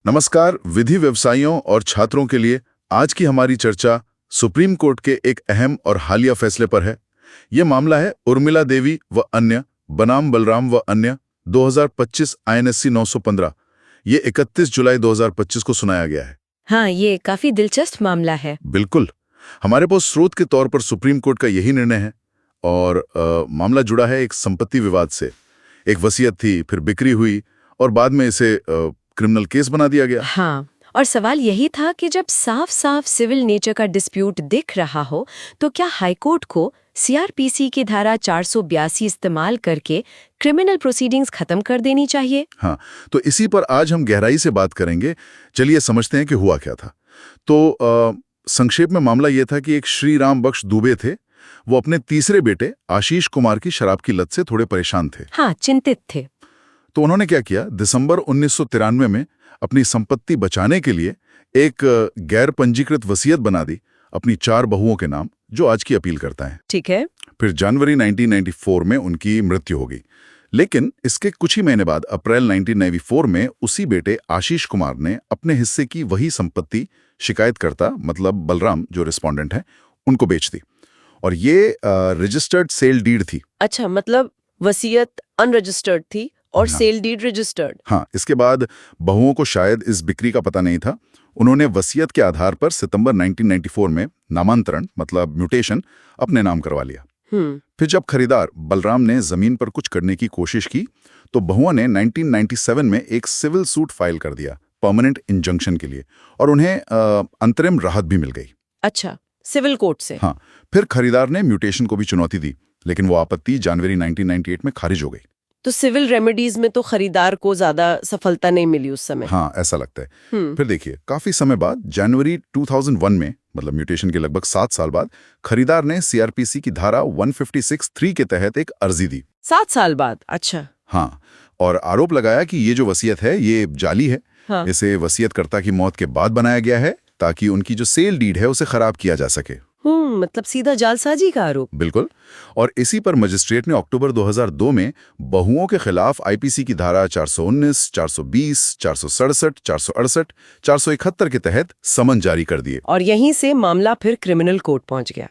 नमस्कार। विधि व्यवसायियों और छात्रों के लिए आज की हमारी चर्चा सुप्रीम कोर्ट के एक अहम और हालिया फैसले पर है। यह मामला है उर्मिला देवी व अन्य बनाम बलराम व अन्य 2025 INSC 915। ये 31 जुलाई 2025 को सुनाया गया है। हाँ, ये काफी दिलचस्प मामला है। बिल्कुल। हमारे पास स्रोत के तौर पर सुप्रीम कोर्ट का यही निर्णय है और मामला जुड़ा है एक संपत्ति विवाद से। एक वसीयत थी, फिर बिक्री हुई और बाद में इसे क्रिमिनल केस बना दिया गया। हाँ, और सवाल यही था कि जब साफ साफ सिविल नेचर का डिस्प्यूट दिख रहा हो तो क्या हाईकोर्ट को CRPC की धारा 482 इस्तेमाल करके क्रिमिनल प्रोसीडिंग्स खत्म कर देनी चाहिए? हाँ, तो इसी पर आज हम गहराई से बात करेंगे। चलिए समझते हैं कि हुआ क्या था। तो संक्षेप में मामला यह था कि एक श्री राम बख्श दुबे थे। वो अपने तीसरे बेटे आशीष कुमार की शराब की लत से थोड़े परेशान थे। हाँ, चिंतित थे। तो उन्होंने क्या किया, दिसंबर 1993 में अपनी संपत्ति बचाने के लिए एक गैर पंजीकृत वसीयत बना दी अपनी 4 बहुओं के नाम, जो आज की अपील करता है। ठीक है। फिर जनवरी 1994 में उनकी मृत्यु हो गई। लेकिन इसके कुछ ही महीने बाद अप्रैल 1994 में उसी बेटे आशीष कुमार ने अपने हिस्से की वही संपत्ति शिकायतकर्ता मतलब बलराम जो रिस्पोंडेंट है उनको बेच दी। और ये रजिस्टर्ड सेल डीड थी। अच्छा, मतलब वसीयत अनरजिस्टर्ड थी और सेल डीड रजिस्टर्ड। हाँ, इसके बाद बहुओं को शायद इस बिक्री का पता नहीं था। उन्होंने वसीयत के आधार पर सितंबर 1994 में नामांतरण मतलब म्यूटेशन अपने नाम करवा लिया। फिर जब खरीदार बलराम ने जमीन पर कुछ करने की कोशिश की तो बहुओं ने 1997 में एक सिविल सूट फाइल कर दिया परमानेंट इंजंक्शन के लिए और उन्हें अंतरिम राहत भी मिल गई। अच्छा, सिविल कोर्ट से। हाँ, फिर खरीदार ने म्यूटेशन को भी चुनौती दी, लेकिन वो आपत्ति जनवरी 1998 में खारिज हो गई। तो सिविल रेमेडीज में तो खरीदार को ज्यादा सफलता नहीं मिली उस समय। हाँ, ऐसा लगता है। फिर देखिए, काफी समय बाद जनवरी 2001 में मतलब म्यूटेशन के लगभग 7 साल बाद खरीदार ने CRPC की धारा 156(3) के तहत एक अर्जी दी। 7 साल बाद? अच्छा। हाँ, और आरोप लगाया कि ये जो वसीयत है ये जाली है। हाँ। इसे वसीयतकर्ता की मौत के बाद बनाया गया है ताकि उनकी जो सेल डीड है उसे खराब किया जा सके। मतलब सीधा जालसाजी का आरोप। बिल्कुल। और इसी पर मजिस्ट्रेट ने अक्टूबर 2002 में बहुओं के खिलाफ IPC की धारा 419, 420, 467, 468, 471 के तहत समन जारी कर दिए। और यहीं से मामला फिर क्रिमिनल कोर्ट पहुंच गया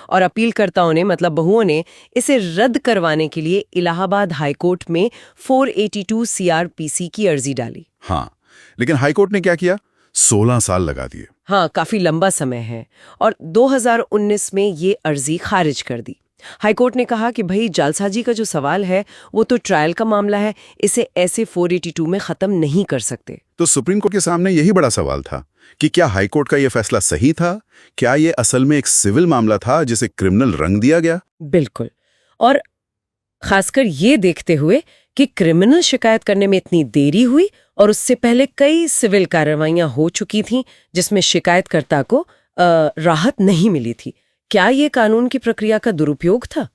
और अपीलकर्ताओं ने मतलब बहुओं ने इसे रद्द करवाने के लिए इलाहाबाद हाईकोर्ट में 482 CRPC की अर्जी डाली। हाँ, लेकिन हाईकोर्ट ने क्या किया, 16 साल लगा दिए। हाँ, काफी लंबा समय है। और 2019 में ये अर्जी खारिज कर दी। हाईकोर्ट ने कहा कि भाई जालसाजी का जो सवाल है वो तो ट्रायल का मामला है, इसे ऐसे 482 में खत्म नहीं कर सकते। तो सुप्रीम कोर्ट के सामने यही बड़ा सवाल था कि क्या हाईकोर्ट का यह फैसला सही था? क्या ये असल में एक सिविल मामला था जिसे क्रिमिनल रंग दिया गया? बिल्कुल। और खासकर ये देखते हुए कि क्रिमिनल शिकायत करने में इतनी देरी हुई और उससे पहले कई सिविल कार्रवाइयां हो चुकी थीं जिसमें शिकायतकर्ता को राहत नहीं मिली थी। क्या ये कानून की प्रक्रिया का दुरुपयोग था?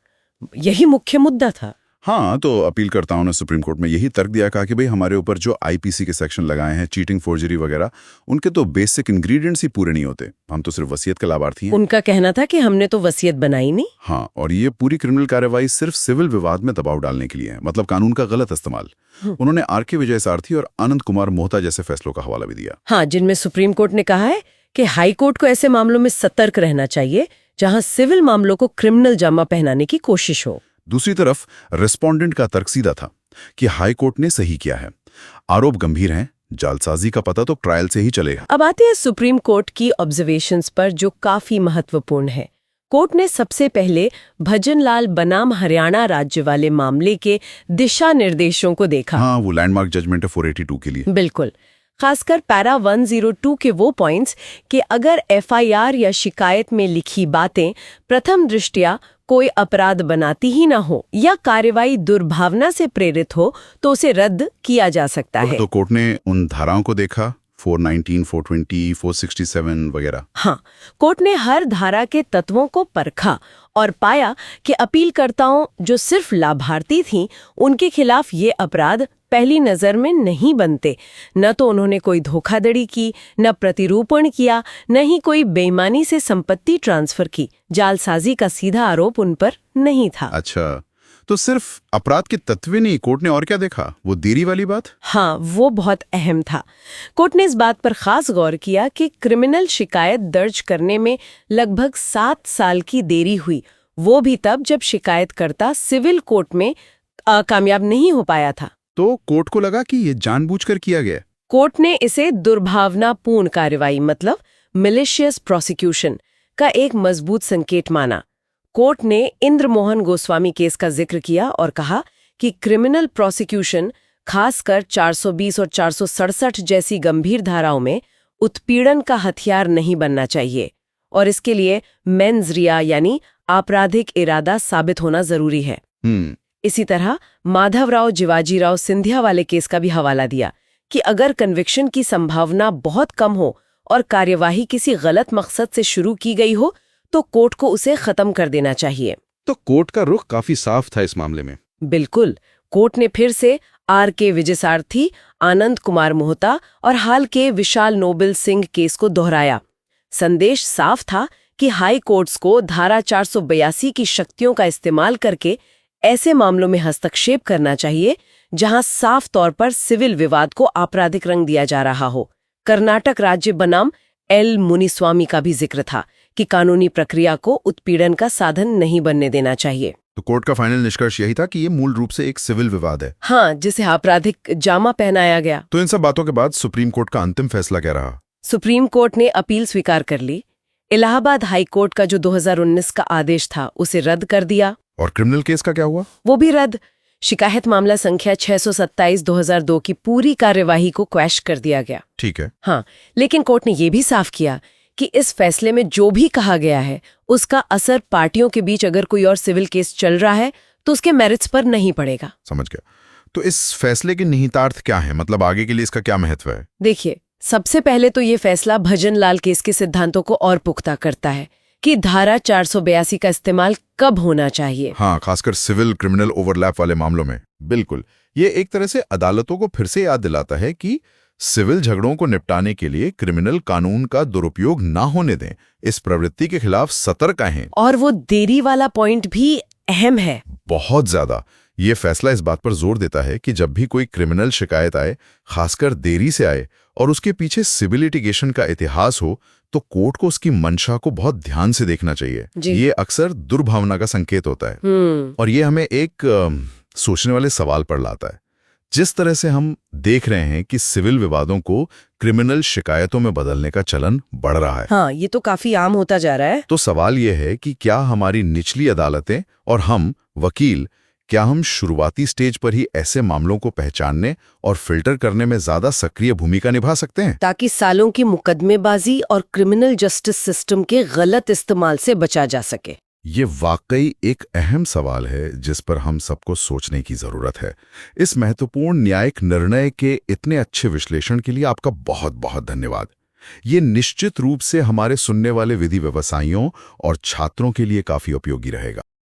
यही मुख्य मुद्दा था। हाँ, तो अपीलकर्ताओं ने सुप्रीम कोर्ट में यही तर्क दिया, कहा कि भाई हमारे ऊपर जो IPC के सेक्शन लगाए हैं, चीटिंग, फोर्जरी वगैरह, उनके तो बेसिक इंग्रेडिएंट्स ही पूरे नहीं होते। हम तो सिर्फ वसीयत के लाभार्थी हैं। उनका कहना था कि हमने तो वसीयत बनाई नहीं। हाँ, और ये पूरी क्रिमिनल कार्रवाई सिर्फ सिविल विवाद में दबाव डालने के लिए है, मतलब कानून का गलत इस्तेमाल। उन्होंने RK विजय सारथी और आनंद कुमार मोहता जैसे फैसलों का हवाला भी दिया। हाँ, जिनमें सुप्रीम कोर्ट ने कहा है कि हाईकोर्ट को ऐसे मामलों में सतर्क रहना चाहिए जहां सिविल मामलों को क्रिमिनल जामा पहनाने की कोशिश हो। दूसरी तरफ रिस्पोंडेंट का तर्क सीधा था कि हाई कोर्ट ने सही किया है, आरोप गंभीर हैं, जालसाजी का पता तो ट्रायल से ही चलेगा। अब आते हैं सुप्रीम कोर्ट की ऑब्जर्वेशंस पर जो काफी महत्वपूर्ण है। कोर्ट ने सबसे पहले भजनलाल बनाम हरियाणा राज्य वाले मामले के दिशा निर्देशों को देखा। हाँ, वो लैंडमार्क जजमेंट है 482 के लिए। बिल्कुल। खासकर पैरा 102 के वो पॉइंट्स कि अगर FIR या शिकायत में लिखी बातें प्रथम दृष्टया कोई अपराध बनाती ही ना हो या कार्यवाही दुर्भावना से प्रेरित हो तो उसे रद्द किया जा सकता है। तो कोर्ट ने उन धाराओं को देखा, 419, 420, 467 वगैरह। हाँ, कोर्ट ने हर धारा के तत्वों को परखा और पाया कि अपीलकर्ताओं जो सिर्फ लाभार्थी थीं, उनके खिलाफ ये अपराध पहली नजर में नहीं बनते। न तो उन्होंने कोई धोखाधड़ी की, न प्रतिरूपण किया, न ही कोई बेईमानी से संपत्ति ट्रांसफर की। जालसाजी का सीधा आरोप उन पर नहीं था। अच्छा, तो सिर्फ अपराध के तत्व नहीं, कोर्ट ने और क्या देखा? वो देरी वाली बात? हाँ, वो बहुत अहम था। कोर्ट ने इस बात पर खास गौर किया कि क्रिमिनल शिकायत दर्ज करने में लगभग 7 साल की देरी हुई, वो भी तब जब शिकायतकर्ता सिविल कोर्ट में कामयाब नहीं हो पाया था। तो कोर्ट को लगा कि ये जानबूझकर किया गया। कोर्ट ने इसे दुर्भावनापूर्ण कार्रवाई मतलब मिलिशियस प्रोसिक्यूशन का एक मजबूत संकेत माना। कोर्ट ने इंद्र मोहन गोस्वामी केस का जिक्र किया और कहा कि क्रिमिनल प्रोसिक्यूशन खासकर 420 और 467 जैसी गंभीर धाराओं में उत्पीड़न का हथियार नहीं बनना चाहिए और इसके लिए मेंस रिया यानी आपराधिक इरादा साबित होना जरूरी है। इसी तरह माधवराव जिवाजीराव सिंधिया वाले केस का भी हवाला दिया कि अगर कन्विक्शन की संभावना बहुत कम हो और कार्यवाही किसी गलत मकसद से शुरू की गई हो तो कोर्ट को उसे खत्म कर देना चाहिए। तो कोर्ट का रुख काफी साफ था इस मामले में। बिल्कुल। कोर्ट ने फिर से R.K. विजयसारथी, आनंद कुमार मोहता और हाल के विशाल नोबेल सिंह केस को दोहराया। संदेश साफ था कि हाई कोर्ट्स को धारा 482 की शक्तियों का इस्तेमाल करके ऐसे मामलों में हस्तक्षेप करना चाहिए जहां साफ तौर पर सिविल विवाद को आपराधिक रंग दिया जा रहा हो। कर्नाटक राज्य बनाम एल मुनिस्वामी का भी जिक्र था कि कानूनी प्रक्रिया को उत्पीड़न का साधन नहीं बनने देना चाहिए। तो कोर्ट का फाइनल निष्कर्ष यही था कि ये मूल रूप से एक सिविल विवाद है। हाँ, जिसे आपराधिक जामा पहनाया गया। तो इन सब बातों के बाद सुप्रीम कोर्ट का अंतिम फैसला क्या रहा? सुप्रीम कोर्ट ने अपील स्वीकार कर ली। इलाहाबाद हाई कोर्ट का जो 2019 का आदेश था उसे रद्द कर दिया। और क्रिमिनल केस का क्या हुआ? वो भी रद्द। शिकायत मामला संख्या 627/2002 की पूरी कार्यवाही को क्वैश कर दिया गया। ठीक है। हाँ, लेकिन कोर्ट ने ये भी साफ किया कि इस फैसले में जो भी कहा गया है उसका असर पार्टियों के बीच अगर कोई और सिविल केस चल रहा है तो उसके मेरिट्स पर नहीं पड़ेगा। समझ गया। तो इस फैसले के निहितार्थ क्या है? मतलब आगे के लिए इसका क्या महत्व है? देखिए, सबसे पहले तो ये फैसला भजन लाल केस के सिद्धांतों को और पुख्ता करता है कि धारा 482 का इस्तेमाल कब होना चाहिए। हाँ, खासकर सिविल क्रिमिनल ओवरलैप वाले मामलों में। बिल्कुल। ये एक तरह से अदालतों को फिर से याद दिलाता है कि सिविल झगड़ों को निपटाने के लिए क्रिमिनल कानून का दुरुपयोग ना होने दें। इस प्रवृत्ति के खिलाफ सतर्क रहें। और वो देरी वाला पॉइंट भी अहम है। बहुत ज्यादा। ये फैसला इस बात पर जोर देता है कि जब भी कोई क्रिमिनल शिकायत आए, खासकर देरी से आए और उसके पीछे सिविल लिटिगेशन का इतिहास हो, तो कोर्ट को उसकी मंशा को बहुत ध्यान से देखना चाहिए। ये अक्सर दुर्भावना का संकेत होता है। और ये हमें एक सोचने वाले सवाल पर लाता है। जिस तरह से हम देख रहे हैं कि सिविल विवादों को क्रिमिनल शिकायतों में बदलने का चलन बढ़ रहा है। हाँ, ये तो काफी आम होता जा रहा है। तो सवाल ये है कि क्या हमारी निचली अदालतें और हम वकील, क्या हम शुरुआती स्टेज पर ही ऐसे मामलों को पहचानने और फिल्टर करने में ज्यादा सक्रिय भूमिका निभा सकते हैं, ताकि सालों की मुकदमेबाजी और क्रिमिनल जस्टिस सिस्टम के गलत इस्तेमाल से बचा जा सके? ये वाकई एक अहम सवाल है जिस पर हम सबको सोचने की जरूरत है। इस महत्वपूर्ण न्यायिक निर्णय के इतने अच्छे विश्लेषण के लिए आपका बहुत बहुत धन्यवाद। ये निश्चित रूप से हमारे सुनने वाले विधि व्यवसायियों और छात्रों के लिए काफी उपयोगी रहेगा।